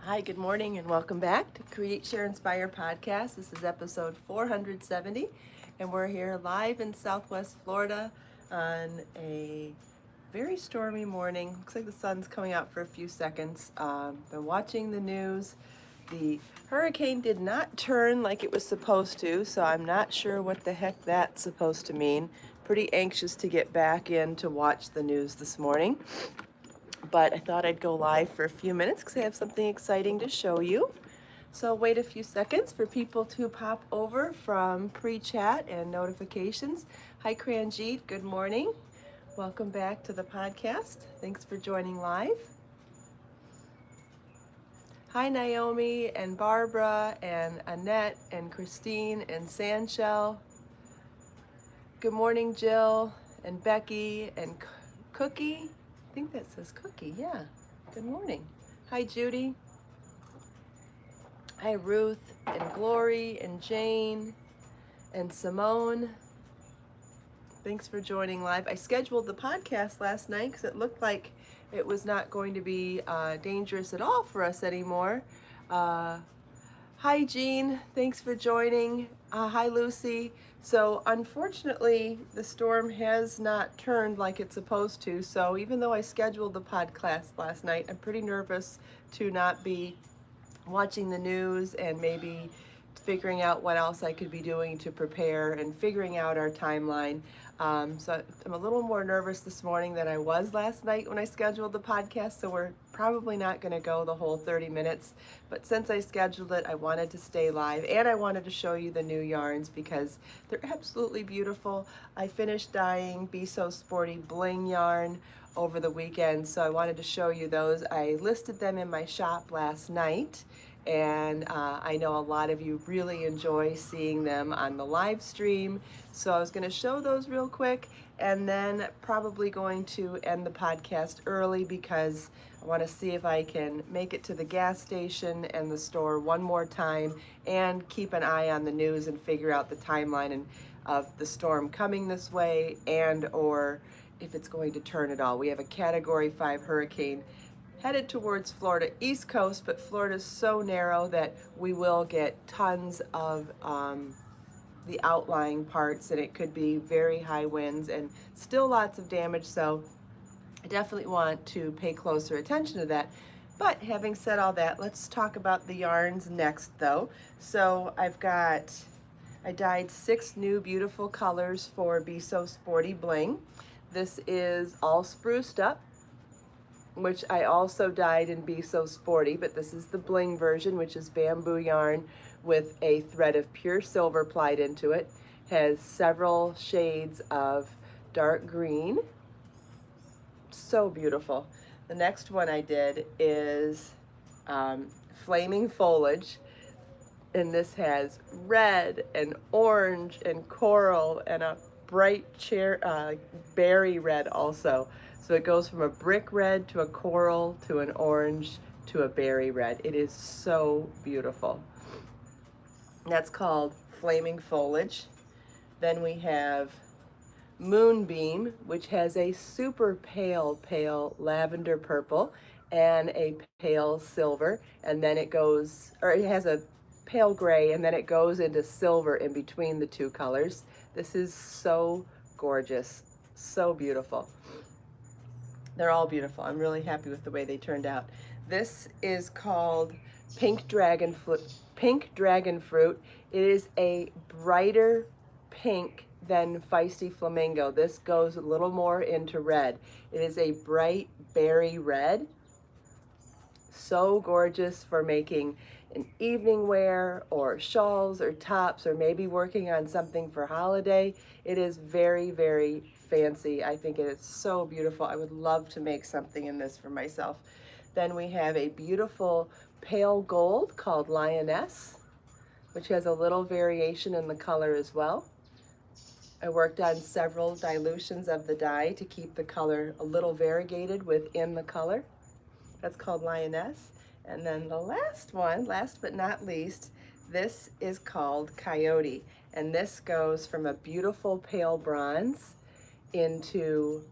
Hi, good morning, and welcome back to Create, Share, Inspire podcast. This is episode 470, and we're here live in Southwest Florida on a very stormy morning. Looks like the sun's coming out for a few seconds. Been watching the news. The hurricane did not turn like it was supposed to, so I'm not sure what the heck that's supposed to mean. Pretty anxious to get back in to watch the news this morning. But I thought I'd go live for a few minutes because I have something exciting to show you. So I'll wait a few seconds for people to pop over from pre-chat and notifications. Hi, Kranjeet. Good morning. Welcome back to the podcast. Thanks for joining live. Hi, Naomi and Barbara and Annette and Christine and Sanchel. Good morning, Jill and Becky and Cookie. I think that says Cookie, yeah. Good morning. Hi, Judy. Hi, Ruth and Glory and Jane and Simone. Thanks for joining live. I scheduled the podcast last night because it looked like it was not going to be dangerous at all for us anymore. Hi, Jean. Thanks for joining. Hi, Lucy. So unfortunately, the storm has not turned like it's supposed to. So even though I scheduled the podcast last night, I'm pretty nervous to not be watching the news and maybe figuring out what else I could be doing to prepare and figuring out our timeline. So I'm a little more nervous this morning than I was last night when I scheduled the podcast, so we're probably not going to go the whole 30 minutes. But since I scheduled it, I wanted to stay live, and I wanted to show you the new yarns because they're absolutely beautiful. I finished dyeing Be So Sporty Bling yarn over the weekend, so I wanted to show you those. I listed them in my shop last night, and I know a lot of you really enjoy seeing them on the live stream. So I was going to show those real quick, and then probably going to end the podcast early because I want to see if I can make it to the gas station and the store one more time and keep an eye on the news and figure out the timeline of the storm coming this way and or if it's going to turn at all. We have a Category 5 hurricane headed towards Florida East Coast, but Florida's so narrow that we will get tons of the outlying parts, and it could be very high winds and still lots of damage. So I definitely want to pay closer attention to that. But having said all that, let's talk about the yarns next though. So I dyed 6 new beautiful colors for Be So Sporty Bling. This is all spruced up, which I also dyed in Be So Sporty, but this is the bling version, which is bamboo yarn with a thread of pure silver plied into it. Has several shades of dark green. So beautiful. The next one I did is Flaming Foliage, and this has red and orange and coral and a bright berry red also. So it goes from a brick red to a coral to an orange to a berry red. It is so beautiful. That's called Flaming Foliage. Then we have Moonbeam, which has a super pale lavender purple and a pale silver, and then it has a pale gray, and then it goes into silver in between the two colors. This is so gorgeous, so beautiful. They're all beautiful. I'm really happy with the way they turned out. This is called Pink Dragon Fruit. It is a brighter pink than Feisty Flamingo. This goes a little more into red. It is a bright berry red. So gorgeous for making an evening wear or shawls or tops or maybe working on something for holiday. It is very, very fancy. I think it is so beautiful. I would love to make something in this for myself. Then we have a beautiful pale gold called Lioness, which has a little variation in the color as well. I worked on several dilutions of the dye to keep the color a little variegated within the color. That's called Lioness. And then the last one, last but not least, this is called Coyote. And this goes from a beautiful pale bronze into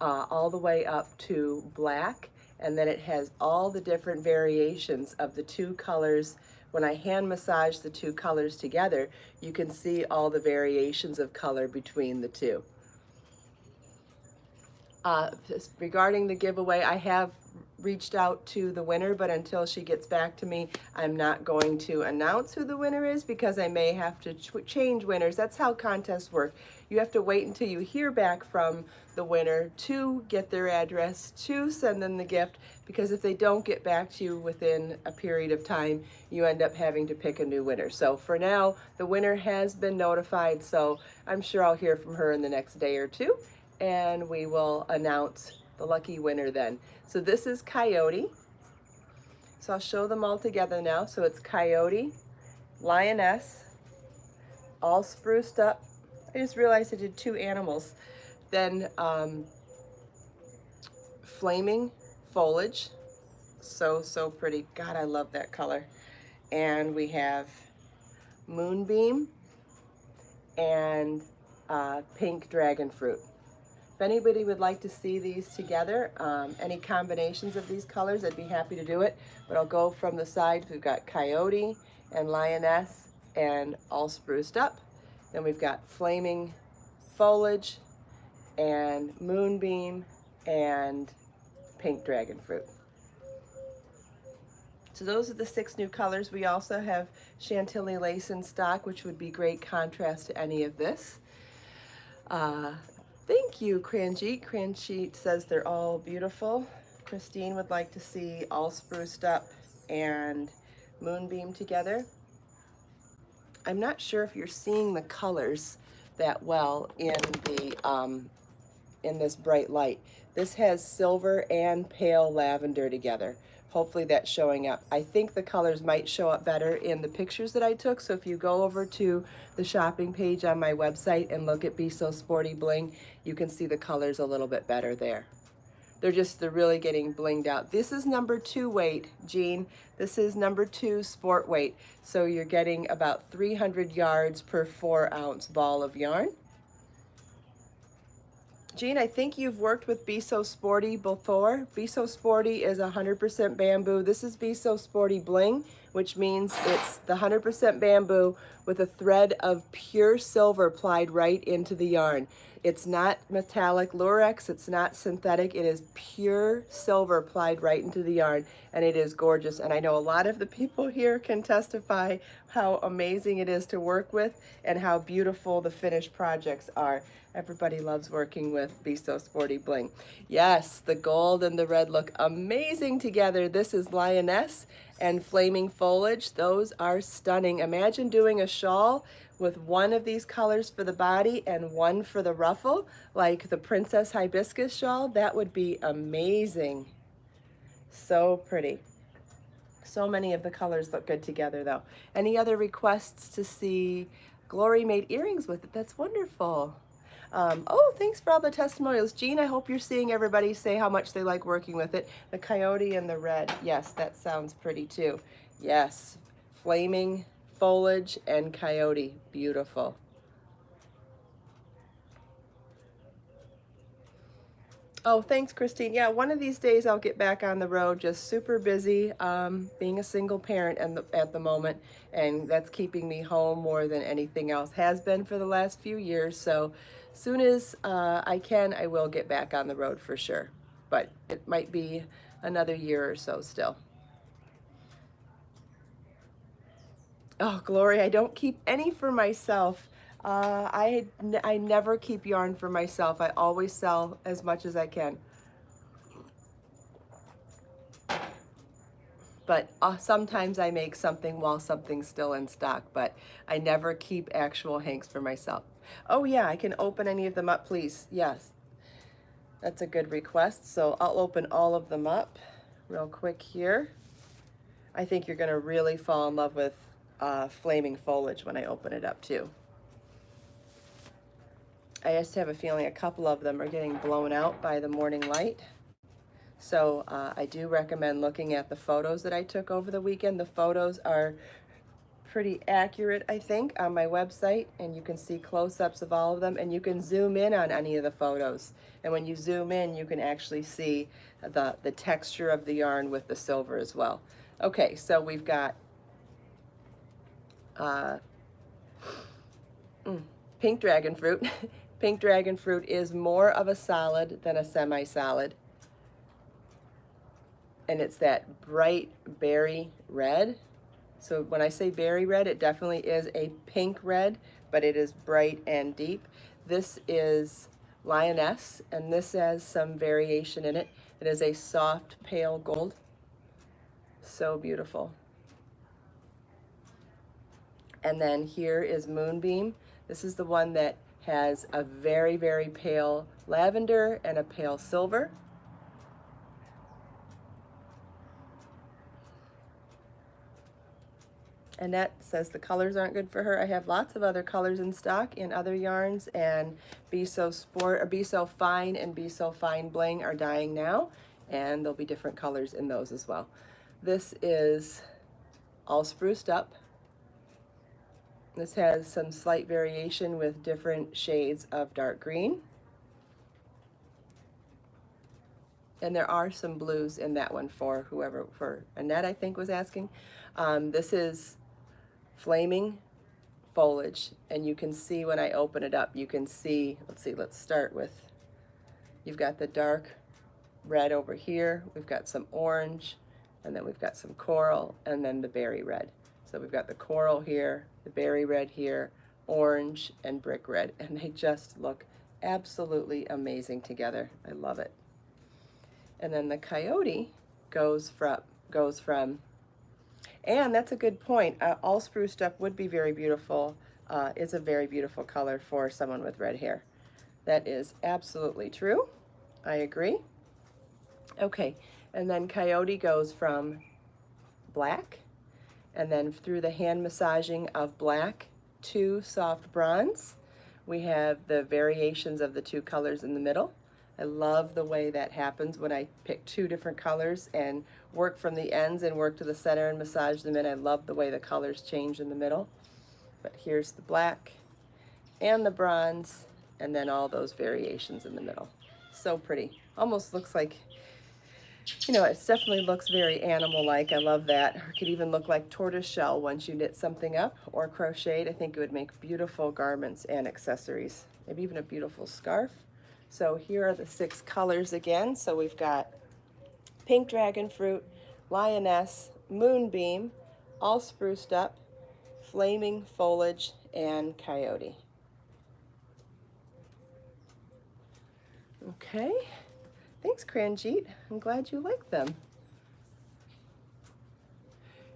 all the way up to black. and then it has all the different variations of the two colors. When I hand massage the two colors together, you can see all the variations of color between the two. Regarding the giveaway, I have reached out to the winner, but until she gets back to me, I'm not going to announce who the winner is because I may have to change winners. That's how contests work. You have to wait until you hear back from the winner to get their address, to send them the gift, because if they don't get back to you within a period of time, you end up having to pick a new winner. So for now, the winner has been notified, so I'm sure I'll hear from her in the next day or two, and we will announce the lucky winner then. So this is Coyote. So I'll show them all together now. So it's Coyote, Lioness, all spruced up. I just realized I did two animals. Then Flaming Foliage. So pretty. God, I love that color. And we have Moonbeam and Pink Dragon Fruit. If anybody would like to see these together, any combinations of these colors, I'd be happy to do it. But I'll go from the side. We've got Coyote and Lioness and all spruced up. Then we've got Flaming Foliage and Moonbeam and Pink Dragon Fruit. So those are the 6 new colors. We also have Chantilly lace in stock, which would be great contrast to any of this. Thank you, Cranjeet. Cranjeet says they're all beautiful. Christine would like to see all spruced up and Moonbeam together. I'm not sure if you're seeing the colors that well in the in this bright light. This has silver and pale lavender together. Hopefully that's showing up. I think the colors might show up better in the pictures that I took. So if you go over to the shopping page on my website and look at Be So Sporty Bling, you can see the colors a little bit better there. They're really getting blinged out. This is number 2 weight, Jean. This is number 2 sport weight. So you're getting about 300 yards per 4-ounce ball of yarn. Jean, I think you've worked with Be So Sporty before. Be So Sporty is 100% bamboo. This is Be So Sporty Bling, which means it's the 100% bamboo with a thread of pure silver plied right into the yarn. It's not metallic lurex, it's not synthetic, it is pure silver plied right into the yarn, and it is gorgeous. And I know a lot of the people here can testify how amazing it is to work with and how beautiful the finished projects are. Everybody loves working with Be So Sporty Bling. Yes, the gold and the red look amazing together. This is Lioness and Flaming Foliage. Those are stunning. Imagine doing a shawl with one of these colors for the body and one for the ruffle, like the Princess Hibiscus shawl. That would be amazing. So pretty. So many of the colors look good together though. Any other requests to see Glory made earrings with it? That's wonderful. Oh, thanks for all the testimonials. Jean, I hope you're seeing everybody say how much they like working with it. The coyote and the red. Yes, that sounds pretty too. Yes, Flaming Foliage and Coyote. Beautiful. Oh, thanks, Christine. Yeah, one of these days I'll get back on the road. Just super busy being a single parent at the moment, and that's keeping me home more than anything else. Has been for the last few years, so soon as I can, I will get back on the road for sure. But it might be another year or so still. Oh, Glory, I don't keep any for myself. I never keep yarn for myself. I always sell as much as I can. But sometimes I make something while something's still in stock, but I never keep actual hanks for myself. Oh yeah, I can open any of them up, please. Yes, that's a good request. So I'll open all of them up real quick here. I think you're gonna really fall in love with Flaming Foliage when I open it up too. I just have a feeling a couple of them are getting blown out by the morning light. So I do recommend looking at the photos that I took over the weekend. The photos are pretty accurate, I think, on my website, and you can see close-ups of all of them, and you can zoom in on any of the photos. And when you zoom in, you can actually see the texture of the yarn with the silver as well. Okay, so we've got pink dragon fruit. Pink dragon fruit is more of a solid than a semi-solid. And it's that bright berry red. So when I say berry red, it definitely is a pink red, but it is bright and deep. This is Lioness, and this has some variation in it. It is a soft pale gold. So beautiful. And then here is Moonbeam. This is the one that has a very, very pale lavender and a pale silver. Annette says the colors aren't good for her. I have lots of other colors in stock in other yarns, and Be So Sport, or Be So Fine and Be So Fine Bling are dying now, and there'll be different colors in those as well. This is All Spruced Up. This has some slight variation with different shades of dark green. And there are some blues in that one for whoever, for Annette, I think, was asking. This is Flaming Foliage, and you can see when I open it up, you can see, let's start with, you've got the dark red over here, we've got some orange, and then we've got some coral, and then the berry red. So we've got the coral here, the berry red here, orange, and brick red, and they just look absolutely amazing together. I love it. And then the coyote goes from, and that's a good point. All Spruced Up would be very beautiful, is a very beautiful color for someone with red hair. That is absolutely true. I agree. Okay, and then coyote goes from black, and then through the hand massaging of black to soft bronze, we have the variations of the two colors in the middle. I love the way that happens when I pick two different colors and work from the ends and work to the center and massage them in. I love the way the colors change in the middle. But here's the black and the bronze, and then all those variations in the middle. So pretty. Almost looks like, you know, it definitely looks very animal-like. I love that. Or it could even look like tortoise shell once you knit something up or crocheted. I think it would make beautiful garments and accessories. Maybe even a beautiful scarf. So here are the 6 colors again. So we've got Pink Dragon Fruit, Lioness, Moonbeam, All Spruced Up, Flaming Foliage, and Coyote. Okay. Thanks, Cranjeet. I'm glad you like them.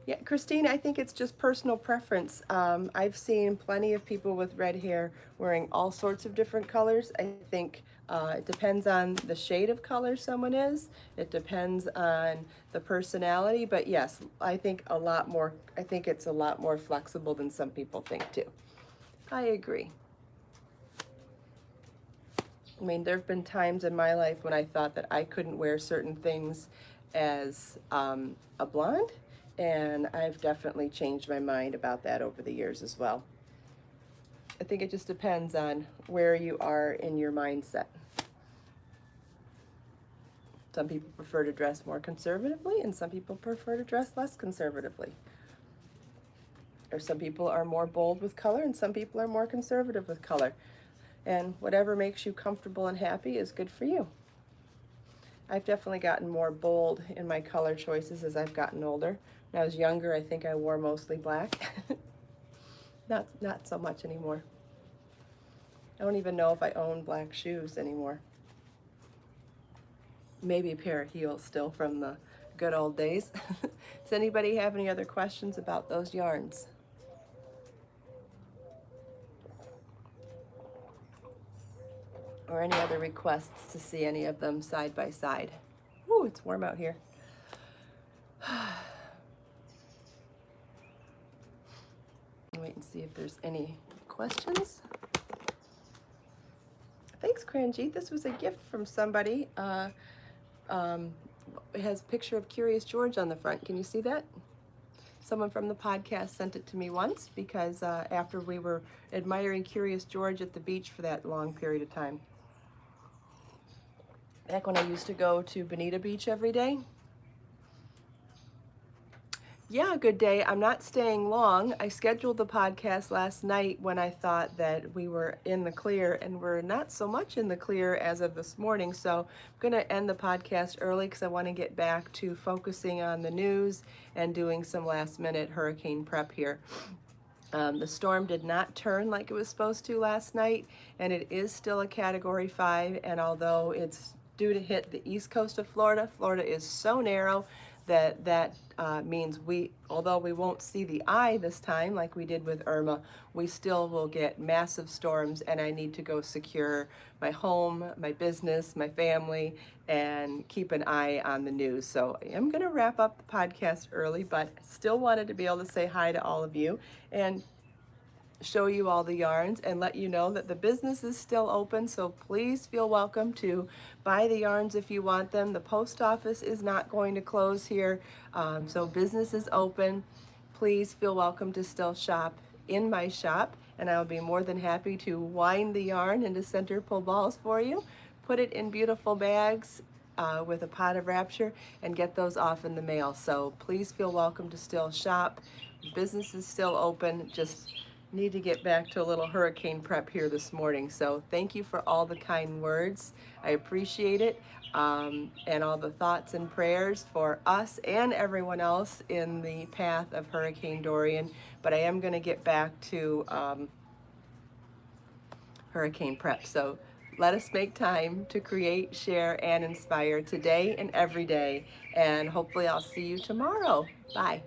Yeah, Christine, I think it's just personal preference. I've seen plenty of people with red hair wearing all sorts of different colors. I think it depends on the shade of color someone is. It depends on the personality. But yes, I think it's a lot more flexible than some people think too. I agree. I mean, there have been times in my life when I thought that I couldn't wear certain things as a blonde, and I've definitely changed my mind about that over the years as well. I think it just depends on where you are in your mindset. Some people prefer to dress more conservatively, and some people prefer to dress less conservatively. Or some people are more bold with color, and some people are more conservative with color. And whatever makes you comfortable and happy is good for you. I've definitely gotten more bold in my color choices as I've gotten older. When I was younger, I think I wore mostly black. Not so much anymore. I don't even know if I own black shoes anymore. Maybe a pair of heels still from the good old days. Does anybody have any other questions about those yarns? Or any other requests to see any of them side by side? Ooh, it's warm out here. Wait and see if there's any questions. Thanks, Cranjeet. This was a gift from somebody. It has a picture of Curious George on the front. Can you see that? Someone from the podcast sent it to me once because after we were admiring Curious George at the beach for that long period of time. Back when I used to go to Bonita Beach every day. Yeah, good day. I'm not staying long. I scheduled the podcast last night when I thought that we were in the clear, and we're not so much in the clear as of this morning. So I'm going to end the podcast early because I want to get back to focusing on the news and doing some last minute hurricane prep here. The storm did not turn like it was supposed to last night, and it is still a Category 5, and although it's due to hit the east coast of Florida, Florida is so narrow that means although we won't see the eye this time like we did with Irma, we still will get massive storms, and I need to go secure my home, my business, my family, and keep an eye on the news. So I'm going to wrap up the podcast early, but still wanted to be able to say hi to all of you and show you all the yarns and let you know that the business is still open, so please feel welcome to buy the yarns if you want them. The post office is not going to close here, so business is open. Please feel welcome to still shop in my shop, and I'll be more than happy to wind the yarn into center pull balls for you, put it in beautiful bags with a pot of Wrapture, and get those off in the mail. So please feel welcome to still shop. Business is still open. Just need to get back to a little hurricane prep here this morning. So thank you for all the kind words. I appreciate it. And all the thoughts and prayers for us and everyone else in the path of Hurricane Dorian. But I am going to get back to hurricane prep. So let us make time to create, share, and inspire today and every day. And hopefully I'll see you tomorrow. Bye.